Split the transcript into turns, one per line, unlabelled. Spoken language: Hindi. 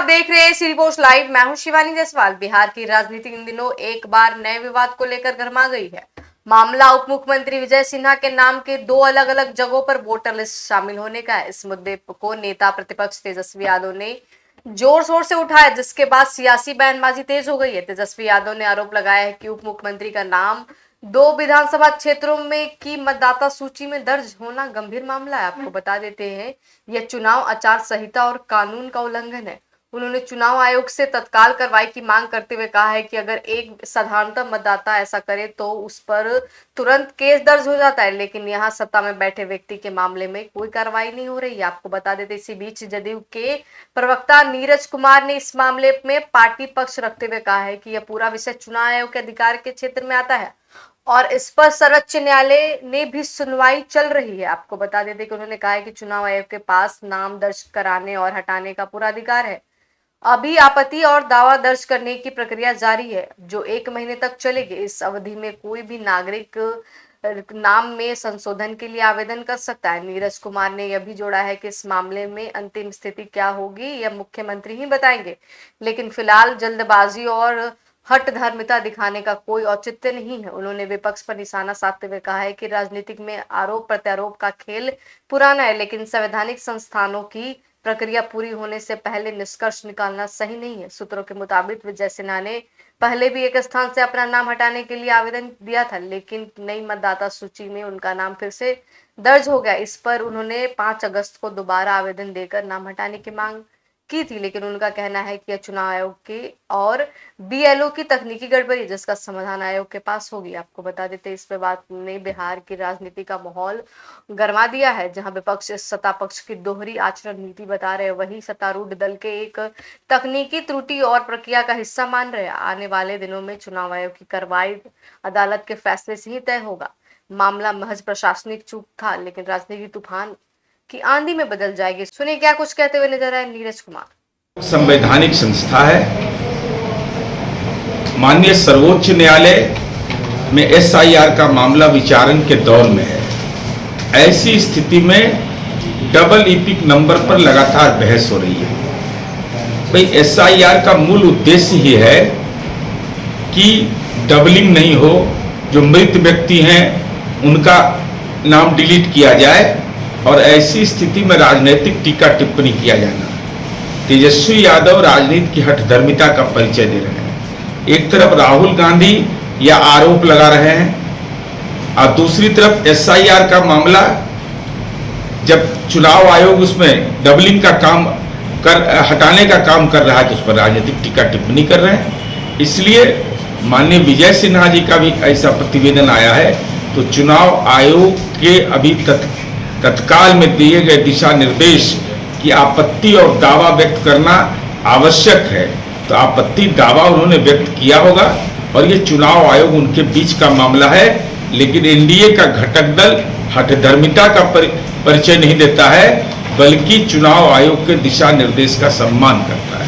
देख रहे हैं सी रिपोर्ट लाइव। मैं हूं शिवानी जायसवाल। बिहार की राजनीति इन दिनों एक बार नए विवाद को लेकर गर्मा गई है। मामला उप मुख्यमंत्री विजय सिन्हा के नाम के दो अलग अलग जगहों पर वोटर लिस्ट शामिल होने का है। इस मुद्दे को नेता प्रतिपक्ष तेजस्वी यादव ने जोर शोर से उठाया, जिसके बाद सियासी बयानबाजी तेज हो गई है। तेजस्वी यादव ने आरोप लगाया है कि उप मुख्यमंत्री का नाम दो विधानसभा क्षेत्रों में की मतदाता सूची में दर्ज होना गंभीर मामला है। आपको बता देते हैं, यह चुनाव आचार संहिता और कानून का उल्लंघन है। उन्होंने चुनाव आयोग से तत्काल कार्रवाई की मांग करते हुए कहा है कि अगर एक साधारणतः मतदाता ऐसा करे तो उस पर तुरंत केस दर्ज हो जाता है, लेकिन यहाँ सत्ता में बैठे व्यक्ति के मामले में कोई कार्रवाई नहीं हो रही है। आपको बता देते, इसी बीच जदयू के प्रवक्ता नीरज कुमार ने इस मामले में पार्टी पक्ष रखते हुए कहा है कि यह पूरा विषय चुनाव आयोग के अधिकार के क्षेत्र में आता है और इस पर सर्वोच्च न्यायालय ने भी सुनवाई चल रही है। आपको बता देते कि उन्होंने कहा है कि चुनाव आयोग के पास नाम दर्ज कराने और हटाने का पूरा अधिकार है। अभी आपत्ति और दावा दर्ज करने की प्रक्रिया जारी है, जो 1 महीने तक चलेगी। इस अवधि में कोई भी नागरिक नाम में संशोधन के लिए आवेदन कर सकता है। नीरज कुमार ने यह भी जोड़ा है कि इस मामले में अंतिम स्थिति क्या होगी यह मुख्यमंत्री ही बताएंगे, लेकिन फिलहाल जल्दबाजी और हट धर्मिता दिखाने का कोई औचित्य नहीं है। उन्होंने विपक्ष पर निशाना साधते हुए कहा है कि राजनीतिक में आरोप प्रत्यारोप का खेल पुराना है, लेकिन संवैधानिक संस्थानों की प्रक्रिया पूरी होने से पहले निष्कर्ष निकालना सही नहीं है। सूत्रों के मुताबिक विजय सिन्हा ने पहले भी एक स्थान से अपना नाम हटाने के लिए आवेदन दिया था, लेकिन नई मतदाता सूची में उनका नाम फिर से दर्ज हो गया। इस पर उन्होंने 5 अगस्त को दोबारा आवेदन देकर नाम हटाने की मांग की थी, लेकिन उनका कहना है कि यह चुनाव आयोग की और बीएलओ की तकनीकी गड़बड़ी, जिसका समाधान आयोग के पास होगी। आपको बता देते, इस पे बात ने बिहार की राजनीति का माहौल गरमा दिया है, जहां विपक्ष सत्ता पक्ष की दोहरी आचरण नीति बता रहे, वही सत्तारूढ़ दल के एक तकनीकी त्रुटि और प्रक्रिया का हिस्सा मान रहे। आने वाले दिनों में चुनाव आयोग की कार्रवाई अदालत के फैसले से ही तय होगा। मामला महज प्रशासनिक चूक था, लेकिन राजनीतिक तूफान की आंधी में बदल जाएगी। सुनिए क्या कुछ कहते हुए नजर आए नीरज कुमार।
संवैधानिक संस्था है। माननीय सर्वोच्च न्यायालय में एसआईआर का मामला विचारण के दौर में है। ऐसी स्थिति में डबल ईपिक नंबर पर लगातार बहस हो रही है। भाई, एसआईआर का मूल उद्देश्य ही है कि डबलिंग नहीं हो, जो मृत व्यक्ति हैं उनका नाम डिलीट किया जाए और ऐसी स्थिति में राजनीतिक टीका टिप्पणी किया जाना। तेजस्वी यादव राजनीति की हठधर्मिता का परिचय दे रहे हैं। एक तरफ राहुल गांधी यह आरोप लगा रहे हैं और दूसरी तरफ एसआईआर का मामला, जब चुनाव आयोग उसमें डबलिंग का काम हटाने का काम कर रहा है तो उस पर राजनीतिक टीका टिप्पणी कर रहे हैं। इसलिए माननीय विजय सिन्हा जी का भी ऐसा प्रतिवेदन आया है। तो चुनाव आयोग के अभी तत्काल में दिए गए दिशा निर्देश की आपत्ति और दावा व्यक्त करना आवश्यक है। तो आपत्ति दावा उन्होंने व्यक्त किया होगा और ये चुनाव आयोग उनके बीच का मामला है, लेकिन एनडीए का घटक दल हठधर्मिता का परिचय नहीं देता है, बल्कि चुनाव आयोग के दिशा निर्देश का सम्मान करता है।